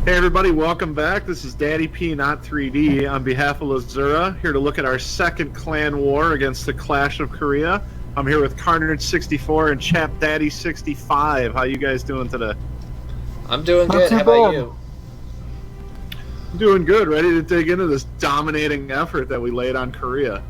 Hey everybody, welcome back. This is Daddy P, not 3D, on behalf of Lzuruha, here to look at our second clan war against the Clash of Korea. I'm here with Carnage64 and Chap Daddy 65. How you guys doing today? I'm doing good. How about you? Doing good. Ready to dig into this dominating effort that we laid on Korea.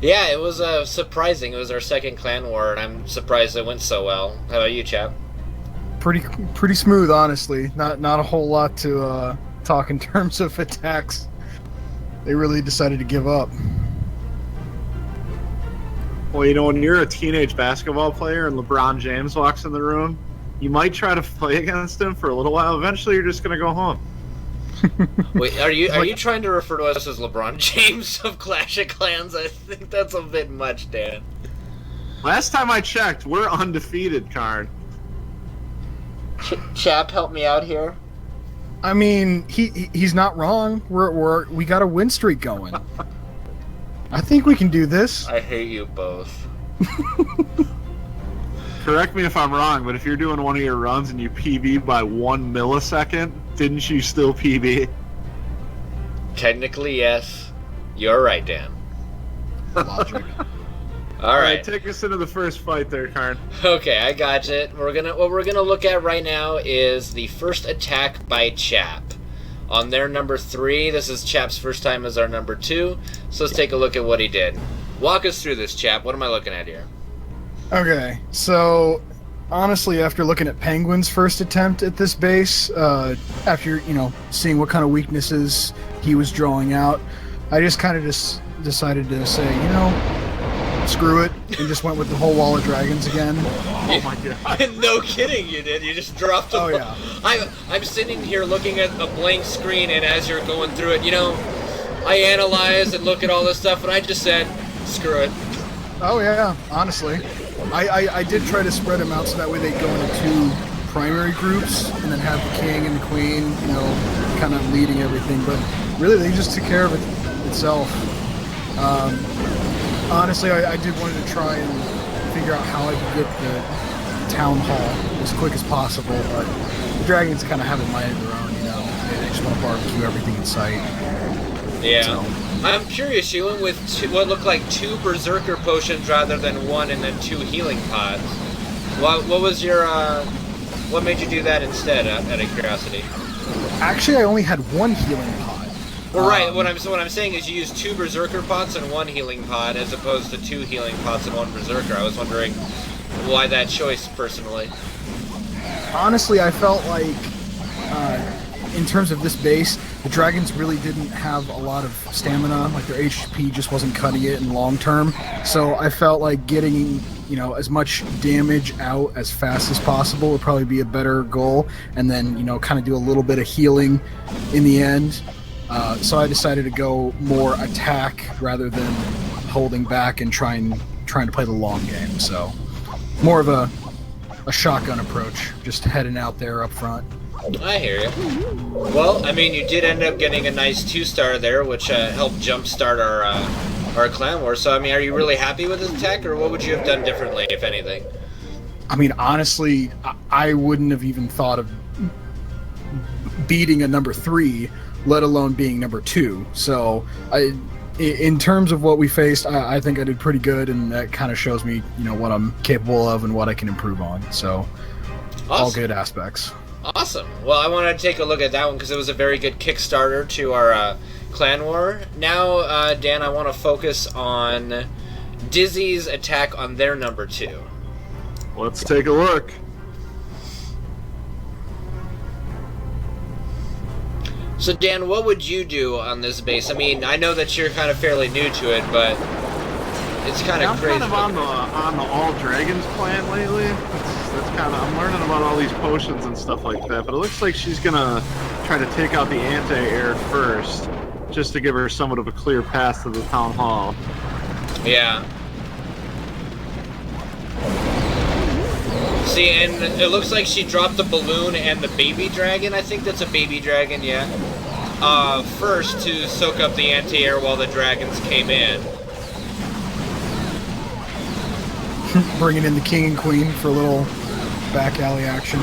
Yeah, it was surprising. It was our second clan war, and I'm surprised it went so well. How about you, Chap? Pretty smooth, honestly. Not a whole lot to talk in terms of attacks. They really decided to give up. Well, you know, when you're a teenage basketball player and LeBron James walks in the room, you might try to play against him for a little while. Eventually, you're just going to go home. Wait, are you trying to refer to us as LeBron James of Clash of Clans? I think that's a bit much, Dan. Last time I checked, we're undefeated, Karn. Chap, help me out here. I mean, he's not wrong. We got a win streak going. I think we can do this. I hate you both. Correct me if I'm wrong, but if you're doing one of your runs and you PB by 1 millisecond, didn't you still PB? Technically, yes. You're right, Dan. Logic. All right, take us into the first fight there, Karn. Okay, I got it. What we're gonna look at right now is the first attack by Chap. On their number 3, this is Chap's first time as our number 2. So let's take a look at what he did. Walk us through this, Chap. What am I looking at here? Okay, so honestly, after looking at Penguin's first attempt at this base, after seeing what kind of weaknesses he was drawing out, I just kind of decided to say, screw it, and just went with the whole wall of dragons again. Oh my god. No kidding, you did. You just dropped them. Oh yeah. I'm sitting here looking at a blank screen, and as you're going through it, I analyze and look at all this stuff, and I just said, screw it. Oh yeah, honestly. I did try to spread them out so that way they go into 2 primary groups, and then have the king and the queen, kind of leading everything, but really they just took care of it itself. Honestly, I did want to try and figure out how I could get the town hall as quick as possible, but the dragons kind of have a mind of their own, They just want to barbecue everything in sight. Yeah. So. I'm curious, you went with what looked like 2 berserker potions rather than 1 and then 2 healing pods. What was your, what made you do that instead, out of curiosity? Actually, I only had 1 healing pod. Well, right. What I'm saying is you used 2 berserker pots and 1 healing pod, as opposed to 2 healing pots and 1 berserker. I was wondering why that choice, personally. Honestly, I felt like, in terms of this base, the dragons really didn't have a lot of stamina. Like, their HP just wasn't cutting it in long term. So I felt like getting, as much damage out as fast as possible would probably be a better goal. And then, kind of do a little bit of healing in the end. So I decided to go more attack rather than holding back and trying to play the long game. So more of a shotgun approach, just heading out there up front. I hear you. Well, I mean, you did end up getting a nice 2-star there, which helped jumpstart our clan war. So, I mean, are you really happy with this attack, or what would you have done differently, if anything? I mean, honestly, I wouldn't have even thought of beating a number 3, let alone being number 2. So, in terms of what we faced, I think I did pretty good, and that kind of shows me, what I'm capable of and what I can improve on. So, Awesome. All good aspects. Awesome. Well, I wanted to take a look at that one because it was a very good Kickstarter to our clan war. Now, Dan, I want to focus on Dizzy's attack on their number 2. Let's take a look. So, Dan, what would you do on this base? I mean, I know that you're kind of fairly new to it, but it's kind of crazy. I'm kind of on the All Dragons plan lately. I'm learning about all these potions and stuff like that, but it looks like she's gonna try to take out the anti-air first, just to give her somewhat of a clear path to the town hall. Yeah. See, and it looks like she dropped the balloon and the baby dragon. I think that's a baby dragon, yeah. First to soak up the anti-air while the dragons came in. Bringing in the king and queen for a little back alley action.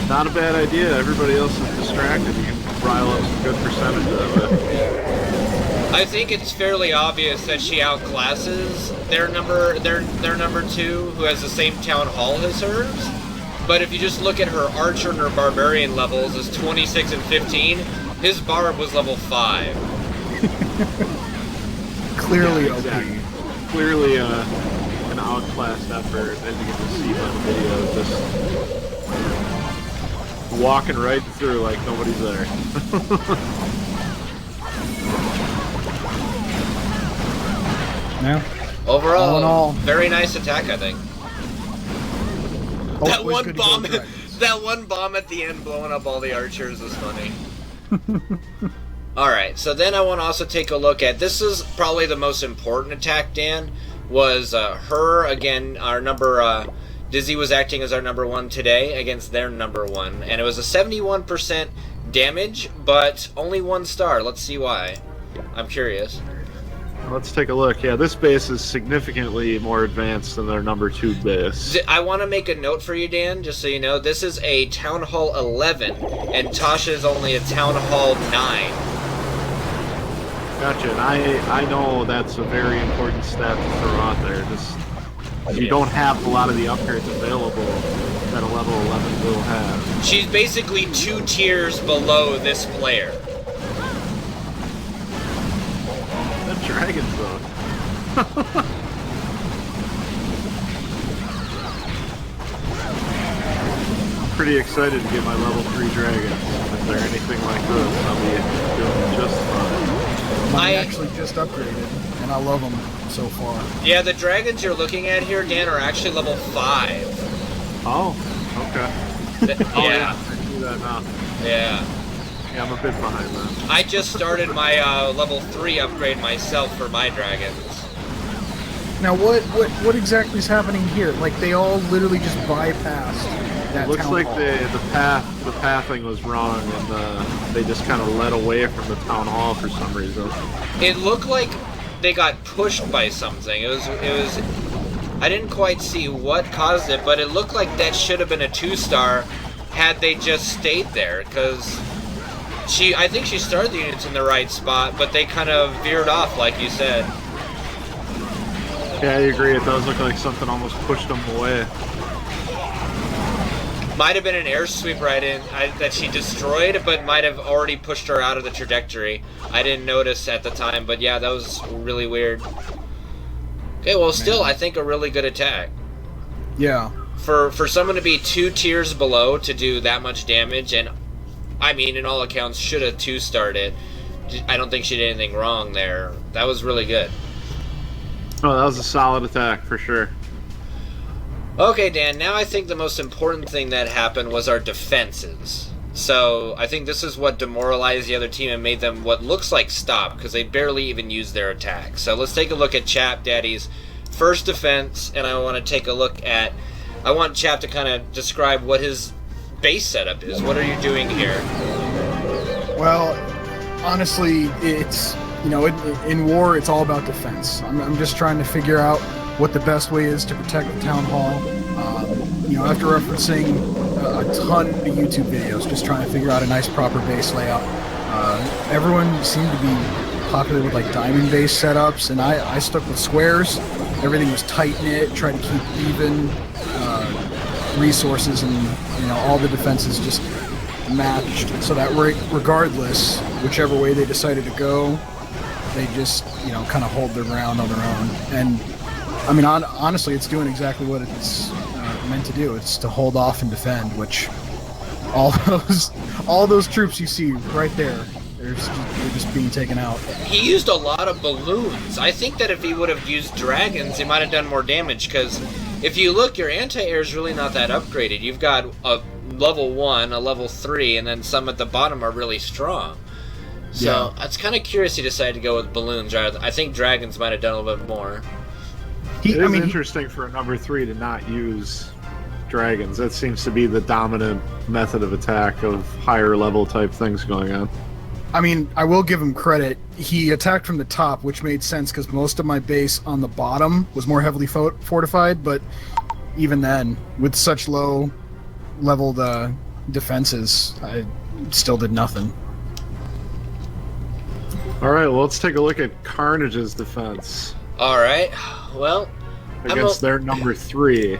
Not a bad idea. Everybody else is distracted. You can rile up some good percentage of it. I think it's fairly obvious that she outclasses their number 2, who has the same town hall as hers. But if you just look at her archer and her barbarian levels as 26 and 15, his barb was level 5. Clearly, yeah, exactly. Clearly, an outclassed effort, as you get to see by the video, just walking right through like nobody's there. Yeah. Overall, all in all, very nice attack, I think. That always one good to bomb, go dragons. that one bomb at the end blowing up all the archers is funny. Alright, so then I want to also take a look at, this is probably the most important attack, Dan, was her, again, our number, Dizzy was acting as our number 1 today against their number 1, and it was a 71% damage, but only 1 star. Let's see why. I'm curious. Let's take a look. Yeah, this base is significantly more advanced than their number 2 base. I want to make a note for you, Dan, just so you know. This is a Town Hall 11, and Tasha is only a Town Hall 9. Gotcha, and I know that's a very important stat to throw out there. Just, you don't have a lot of the upgrades available that a level 11 will have. She's basically 2 tiers below this player. That dragon's though. I'm pretty excited to get my level 3 dragons. If they're anything like this, I'll be doing just fine. Mine actually just upgraded, and I love them so far. Yeah, the dragons you're looking at here, Dan, are actually level 5. Oh, okay. Oh yeah, I do that now. Yeah. Yeah, I'm a bit behind that. I just started my level 3 upgrade myself for my dragons. Now, what exactly is happening here? Like, they all literally just bypassed that Looks town like hall. the pathing was wrong, and they just kind of led away from the town hall for some reason. It looked like they got pushed by something. It was. I didn't quite see what caused it, but it looked like that should have been a 2-star had they just stayed there, because I think she started the units in the right spot, but they kind of veered off, like you said. Yeah, I agree. It does look like something almost pushed them away. Might have been an air sweep right in that she destroyed, but might have already pushed her out of the trajectory. I didn't notice at the time, but yeah, that was really weird. Okay, well, still, I think a really good attack. Yeah. For someone to be 2 tiers below to do that much damage, and I mean, in all accounts, should have 2-starred it. I don't think she did anything wrong there. That was really good. Oh, that was a solid attack for sure. Okay, Dan, now I think the most important thing that happened was our defenses. So, I think this is what demoralized the other team and made them what looks like stop, because they barely even used their attack. So let's take a look at Chap Daddy's first defense, and I want to take a look at... I want Chap to kind of describe what his base setup is. What are you doing here? Well, honestly, it's, you know, in war, it's all about defense. I'm just trying to figure out what the best way is to protect the town hall. You know, after referencing a ton of YouTube videos, just trying to figure out a nice proper base layout. Everyone seemed to be popular with like diamond base setups, and I stuck with squares. Everything was tight knit, tried to keep even resources, and you know, all the defenses just matched, so that regardless, whichever way they decided to go, they just, you know, kind of hold their ground on their own. And I mean, honestly, it's doing exactly what it's meant to do. It's to hold off and defend, which all those troops you see right there, they're just being taken out. He used a lot of balloons. I think that if he would have used dragons, he might have done more damage, because if you look, your anti-air is really not that upgraded. You've got a level 1, a level 3, and then some at the bottom are really strong. So yeah. It's kind of curious he decided to go with balloons. I think dragons might have done a little bit more. It is interesting for a number 3 to not use dragons. That seems to be the dominant method of attack of higher level type things going on. I mean, I will give him credit. He attacked from the top, which made sense because most of my base on the bottom was more heavily fortified, but even then, with such low leveled defenses, I still did nothing. All right, well, let's take a look at Carnage's defense All right. Well, against their number 3.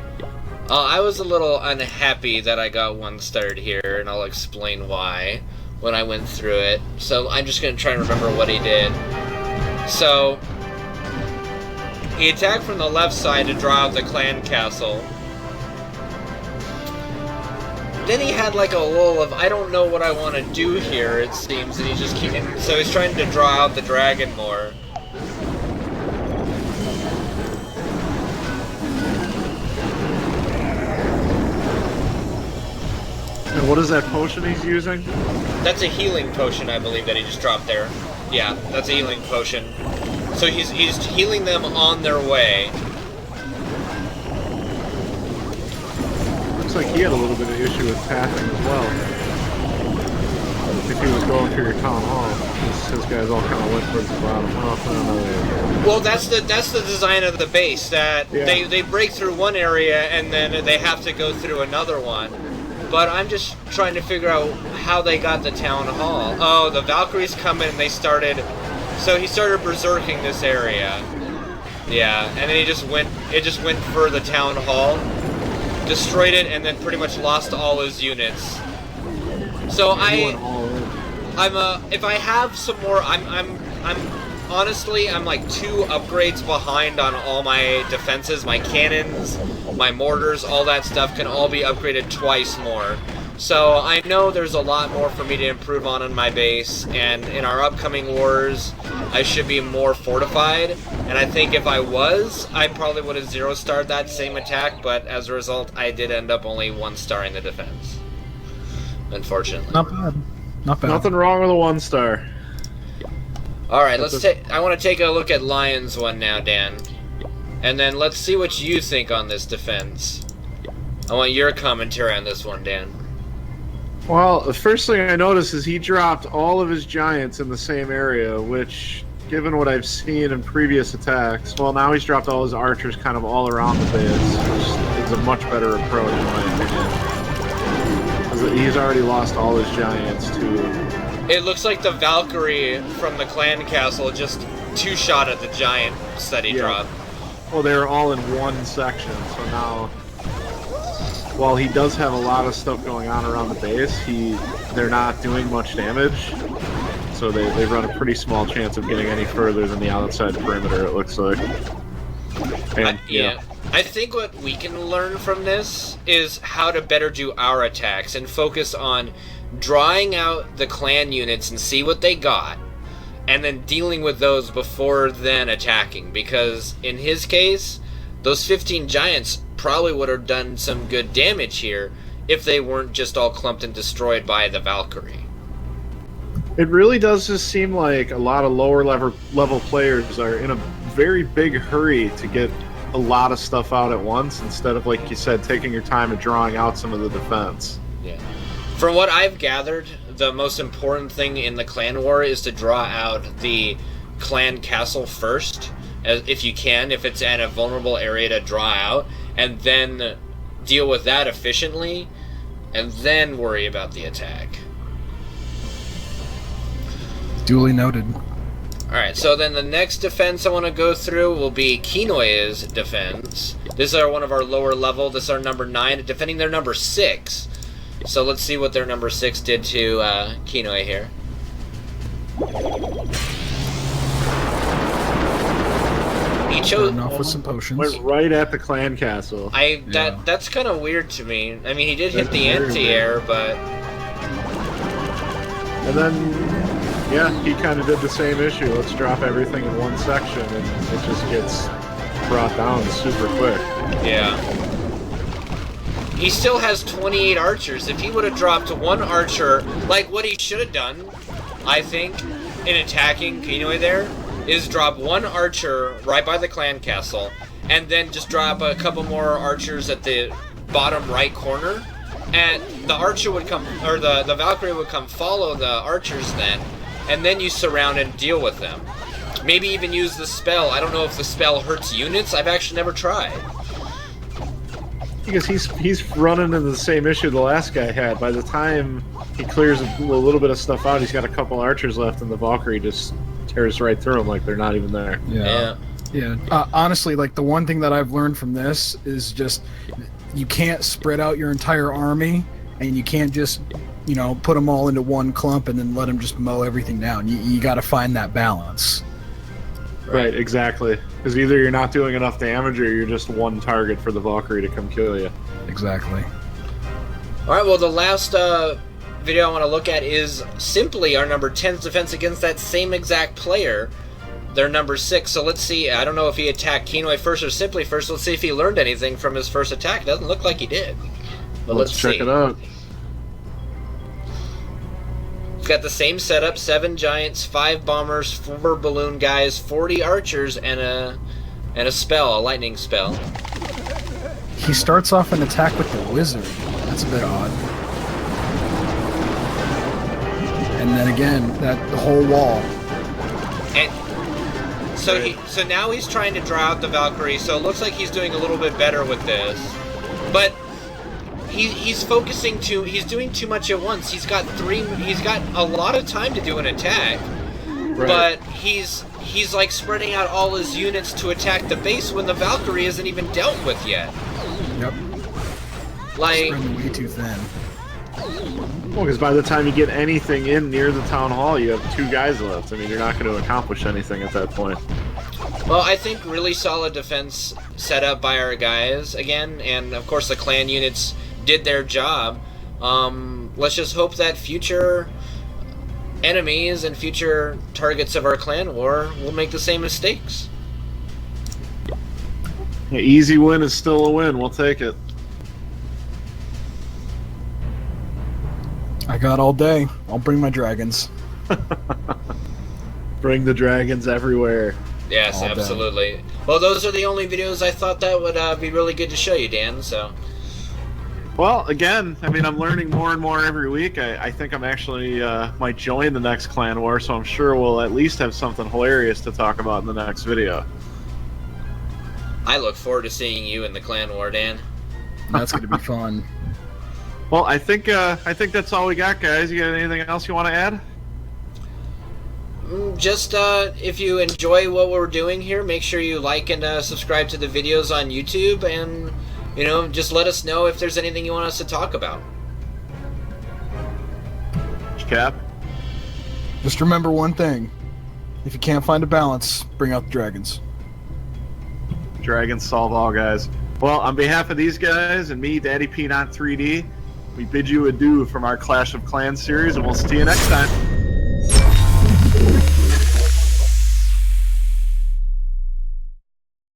I was a little unhappy that I got 1 starred here, and I'll explain why when I went through it. So I'm just going to try and remember what he did. So he attacked from the left side to draw out the clan castle. Then he had like a lull of, I don't know what I want to do here, it seems, and he just so he's trying to draw out the dragon more. And what is that potion he's using? That's a healing potion, I believe, that he just dropped there. Yeah, that's a healing potion. So he's healing them on their way. Looks like he had a little bit of issue with pathing as well. If he was going for your town hall, his guys all kind of went towards the bottom. Well, that's the design of the base, that they break through one area and then they have to go through another one. But I'm just trying to figure out how they got the town hall. Oh, the Valkyries come in and they started... So he started berserking this area. Yeah, and then it just went for the town hall, destroyed it, and then pretty much lost all his units. So if I have some more, honestly, I'm like 2 upgrades behind on all my defenses. My cannons, my mortars, all that stuff can all be upgraded twice more. So I know there's a lot more for me to improve on in my base, and in our upcoming wars, I should be more fortified. And I think if I was, I probably would have 0-starred that same attack, but as a result, I did end up only 1-starring the defense. Unfortunately. Not bad. Not bad. Nothing wrong with a 1-star. All right, I want to take a look at Lion's one now, Dan, and then let's see what you think on this defense. I want your commentary on this one, Dan. Well, the first thing I noticed is he dropped all of his giants in the same area, which, given what I've seen in previous attacks, well, now he's dropped all his archers kind of all around the base, which is a much better approach in my opinion. Because he's already lost all his giants to... It looks like the Valkyrie from the clan castle just 2-shot at the giants that he dropped. Well, they were all in one section, so now, while he does have a lot of stuff going on around the base, they're not doing much damage, so they run a pretty small chance of getting any further than the outside perimeter, it looks like. And, I think what we can learn from this is how to better do our attacks and focus on drawing out the clan units and see what they got, and then dealing with those before then attacking, because in his case, those 15 giants probably would have done some good damage here if they weren't just all clumped and destroyed by the Valkyrie. It really does just seem like a lot of lower level players are in a very big hurry to get a lot of stuff out at once, instead of, like you said, taking your time and drawing out some of the defense. Yeah. From what I've gathered, the most important thing in the clan war is to draw out the clan castle first, if you can, if it's in a vulnerable area to draw out, and then deal with that efficiently, and then worry about the attack. Duly noted. Alright, so then the next defense I want to go through will be Kinoe's defense. This is one of our lower level. This is our number 9, defending their number 6. So let's see what their number 6 did to Kinoe here. He chose off with some potions. Went right at the clan castle. That's kind of weird to me. I mean, he did hit the anti-air, but... And then... yeah, he kind of did the same issue. Let's drop everything in one section, and it just gets brought down super quick. Yeah. He still has 28 archers. If he would have dropped 1 archer, like what he should have done, I think, in attacking Kinoe there, is drop 1 archer right by the clan castle, and then just drop a couple more archers at the bottom right corner, and the archer would come, or the Valkyrie would come follow the archers then, and then you surround and deal with them. Maybe even use the spell. I don't know if the spell hurts units. I've actually never tried. Because he's running into the same issue the last guy had. By the time he clears a little bit of stuff out, he's got a couple archers left, and the Valkyrie just tears right through them like they're not even there. Yeah. Honestly, like the one thing that I've learned from this is just you can't spread out your entire army, and you can't just put them all into one clump and then let them just mow everything down. You got to find that balance. Right, exactly. Because either you're not doing enough damage, or you're just one target for the Valkyrie to come kill you. Exactly. All right. Well, the last video I want to look at is simply our number 10's defense against that same exact player. They're number 6. So let's see. I don't know if he attacked Keenway first or Simply first. Let's see if he learned anything from his first attack. Doesn't look like he did. But let's check see. it out. He's got the same setup: 7 giants, 5 bombers, 4 balloon guys, 40 archers, and a spell, a lightning spell. He starts off an attack with the wizard. That's a bit odd. And then again, the whole wall. And so now he's trying to draw out the Valkyrie. So it looks like he's doing a little bit better with this, but he's focusing he's doing too much at once. He's got a lot of time to do an attack, but he's like spreading out all his units to attack the base when the Valkyrie isn't even dealt with yet. Yep. Like, spreading way too thin. Well, because by the time you get anything in near the town hall, you have 2 guys left. I mean, you're not going to accomplish anything at that point. well, I think really solid defense set up by our guys again, and of course the clan units did their job. Let's just hope that future enemies and future targets of our clan war will make the same mistakes. Yeah, easy win is still a win. We'll take it. I got all day. I'll bring my dragons. Bring the dragons everywhere. Yes, All absolutely. Well, those are the only videos I thought that would be really good to show you, Dan. So. Well, again, I mean, I'm learning more and more every week. I think I'm actually might join the next clan war, so I'm sure we'll at least have something hilarious to talk about in the next video. I look forward to seeing you in the clan war, Dan. That's going to be fun. Well, I think that's all we got, guys. You got anything else you want to add? Just if you enjoy what we're doing here, make sure you like and subscribe to the videos on YouTube, and just let us know if there's anything you want us to talk about. Cap? Just remember one thing. If you can't find a balance, bring out the dragons. Dragons solve all, guys. Well, on behalf of these guys and me, Daddy P Not 3D, we bid you adieu from our Clash of Clans series, and we'll see you next time.